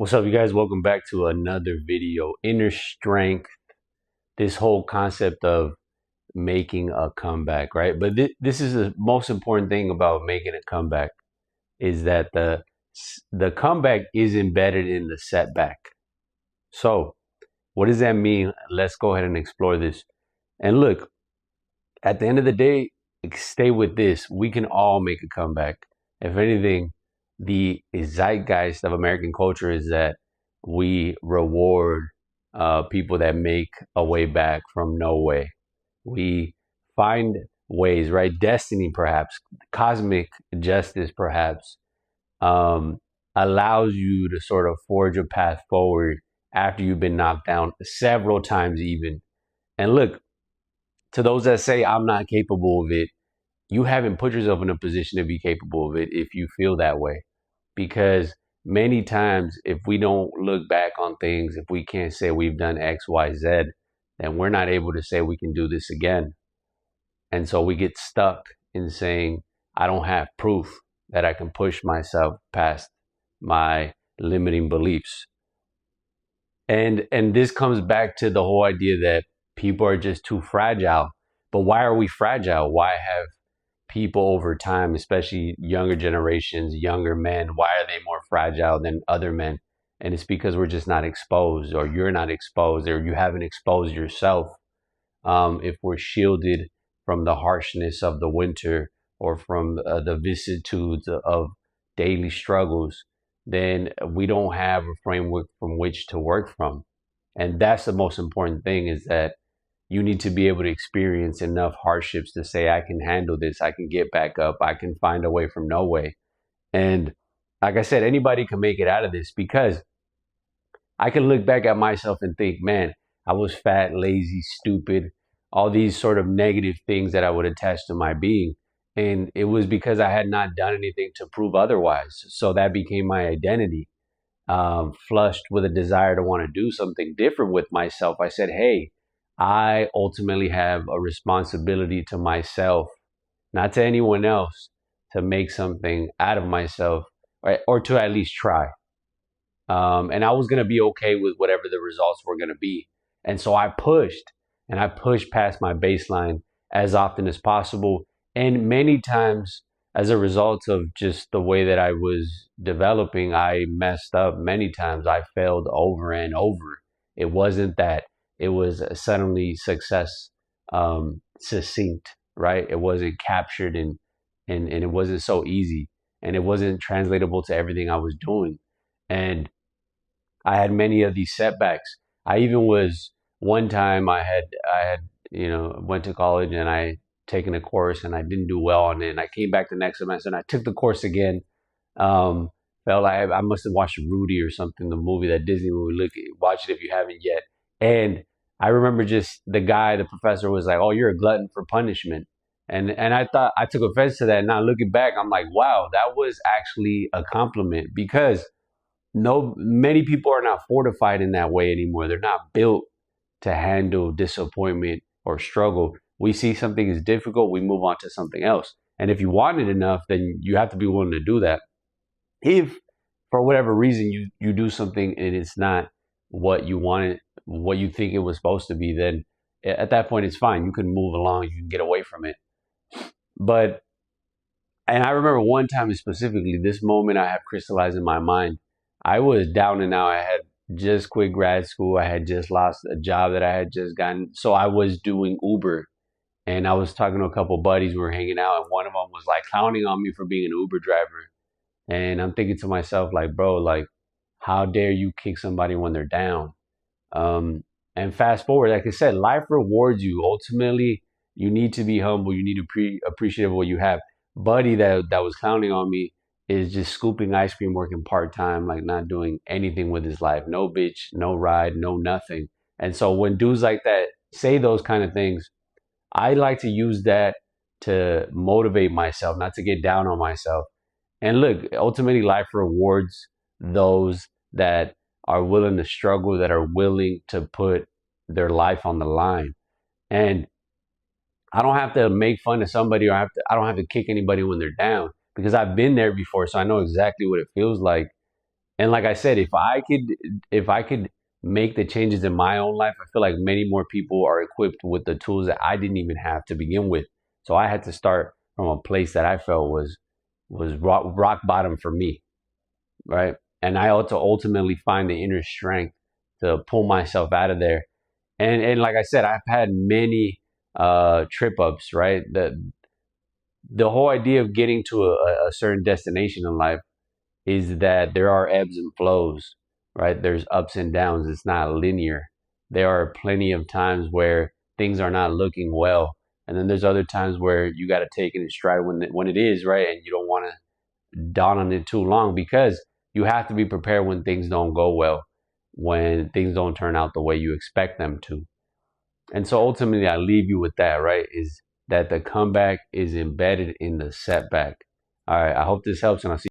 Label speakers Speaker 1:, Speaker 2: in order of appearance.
Speaker 1: What's up, you guys? Welcome back to another video. Inner strength, this whole concept of making a comeback, right? But this is the most important thing about making a comeback is that the comeback is embedded in the setback. So, what does that mean? Let's go ahead and explore this. And look, at the end of the day, stay with this. We can all make a comeback. If anything, the zeitgeist of American culture is that we reward people that make a way back from no way. We find ways, right? Destiny, perhaps, cosmic justice, perhaps, um, allows you to sort of forge a path forward after you've been knocked down several times, even. And look, to those that say I'm not capable of it, you haven't put yourself in a position to be capable of it if you feel that way. Because many times, if we don't look back on things, if we can't say we've done X, Y, Z, then we're not able to say we can do this again. And so we get stuck in saying, I don't have proof that I can push myself past my limiting beliefs. And this comes back to the whole idea that people are just too fragile. But why are we fragile? Why have people over time, especially younger generations, younger men, why are they more fragile than other men? And it's because we're just not exposed, or you're not exposed, or you haven't exposed yourself. If we're shielded from the harshness of the winter or from the vicissitudes of daily struggles, then we don't have a framework from which to work from. And that's the most important thing, is that you need to be able to experience enough hardships to say, I can handle this, I can get back up, I can find a way from no way. And like I said, anybody can make it out of this, because I can look back at myself and think, man, I was fat, lazy, stupid, all these sort of negative things that I would attach to my being. And it was because I had not done anything to prove otherwise. So that became my identity. Flushed with a desire to want to do something different with myself, I said, hey, I ultimately have a responsibility to myself, not to anyone else, to make something out of myself, right? Or to at least try. And I was going to be okay with whatever the results were going to be. And so I pushed, and I pushed past my baseline as often as possible. And many times, as a result of just the way that I was developing, I messed up many times. I failed over and over. It wasn't that it was suddenly success, succinct, right? It wasn't captured, and it wasn't so easy, and it wasn't translatable to everything I was doing. And I had many of these setbacks. I even was one time I had went to college, and I taken a course, and I didn't do well on it. And I came back the next semester and I took the course again. Um, Felt like I must have watched Rudy or something, the movie, that Disney movie. Watch it if you haven't yet. And I remember just the professor was like, "Oh, you're a glutton for punishment." And I thought, I took offense to that. And now looking back, I'm like, wow, that was actually a compliment, because many people are not fortified in that way anymore. They're not built to handle disappointment or struggle. We see something is difficult, we move on to something else. And if you want it enough, then you have to be willing to do that. If for whatever reason you do something and it's not what you wanted, what you think it was supposed to be, then at that point it's fine. You can move along, you can get away from it. But and I remember one time specifically, this moment I have crystallized in my mind. I was down and out. I had just quit grad school. I had just lost a job that I had just gotten. So I was doing Uber, and I was talking to a couple buddies. We were hanging out, and one of them was like clowning on me for being an Uber driver. And I'm thinking to myself, like, bro, like, how dare you kick somebody when they're down? And fast forward, like I said, life rewards you. Ultimately, you need to be humble. You need to appreciate what you have. Buddy that was clowning on me is just scooping ice cream, working part-time, like not doing anything with his life. No bitch, no ride, no nothing. And so when dudes like that say those kind of things, I like to use that to motivate myself, not to get down on myself. And look, ultimately life rewards those that are willing to struggle, that are willing to put their life on the line. And I don't have to make fun of somebody, or I don't have to kick anybody when they're down, because I've been there before, so I know exactly what it feels like. And like I said, if I could make the changes in my own life, I feel like many more people are equipped with the tools that I didn't even have to begin with. So I had to start from a place that I felt was rock bottom for me, right? And I ought to ultimately find the inner strength to pull myself out of there. And like I said, I've had many trip ups, right? The whole idea of getting to a certain destination in life is that there are ebbs and flows, right? There's ups and downs. It's not linear. There are plenty of times where things are not looking well, and then there's other times where you got to take it in stride when it is right, and you don't want to dawn on it too long because you have to be prepared when things don't go well, when things don't turn out the way you expect them to. And so ultimately, I leave you with that, right? Is that the comeback is embedded in the setback. All right. I hope this helps, and I'll see